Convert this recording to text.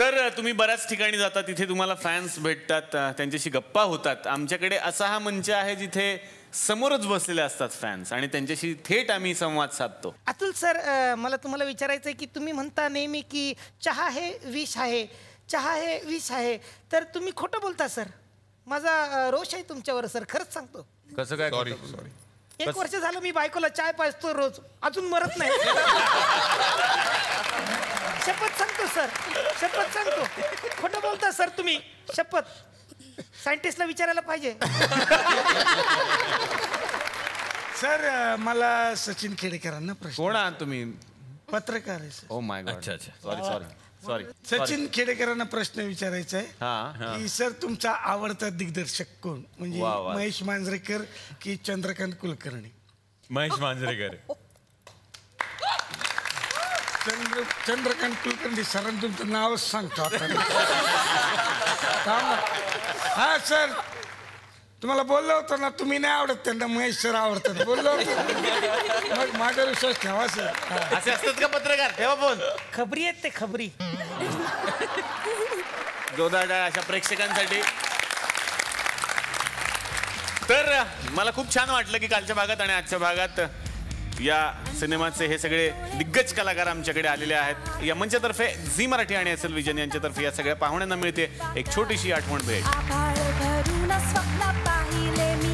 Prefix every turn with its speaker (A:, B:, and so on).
A: तर तुम्ही बऱ्याच ठिकाणी जाता, तिथे तुम्हाला फॅन्स भेटतात, त्यांच्याशी गप्पा होतात. आमच्याकडे असा हा मंच आहे जिथे समोरच बसलेले असतात फॅन्स आणि त्यांच्याशी थेट आम्ही संवाद साधतो.
B: अतुल सर, मला तुम्हाला विचारायचं आहे की तुम्ही म्हणता नेहमी की चहा हे विष आहे, चहा हे विष आहे, तर तुम्ही खोटं बोलता सर. माझा रोष आहे तुमच्यावर सर, खरंच सांगतो.
A: कसं काय?
C: सॉरी.
B: 1 वर्ष झालं मी बायकोला चाय पाजतो रोज, अजून मरत नाही. शपथ सांगतो सर, शपथ सांगतो. खोटं बोलता सर तुम्ही, शपथ. सायंटिस्टला विचारायला पाहिजे.
D: सर मला सचिन खेडेकरांना प्रश्न.
A: कोण आहात तुम्ही?
D: पत्रकार आहे सर.
A: Oh my God.
C: अच्छा.
A: सॉरी.
D: सचिन खेडेकरांना प्रश्न विचारायचा आहे
A: हा.
D: की सर तुमचा आवडता दिग्दर्शक कोण, म्हणजे
A: वा, वा.
D: महेश मांजरेकर की चंद्रकांत कुलकर्णी?
C: महेश मांजरेकर.
D: चंद्रकांत कुलकर्णी सरांनी तुमचं नावच सांगतो आता. हा सर, तुम्हाला बोललो होतो ना, तुम्ही नाही आवडत त्यांना, महेश सर आवडतात बोललो होतो. मग माझा विश्वास ठेवा सर.
A: असे असतात का पत्रकार? ठेवा फोन.
B: खबरी आहेत ते, खबरी.
A: जोरदार टाळ्या अशा प्रेक्षकांसाठी. तर मला खूप छान वाटलं की कालच्या भागात आणि आजच्या भागात या सिनेमाचे हे सगळे दिग्गज कलाकार आमच्याकडे आलेले आहेत. या मंचातर्फे झी मराठी आणि एस एल विजन यांच्यातर्फे या सगळ्या पाहुण्यांना मिळते एक छोटीशी आठवण भेट.
E: आभाळ भरून स्वप्न पाहिले मी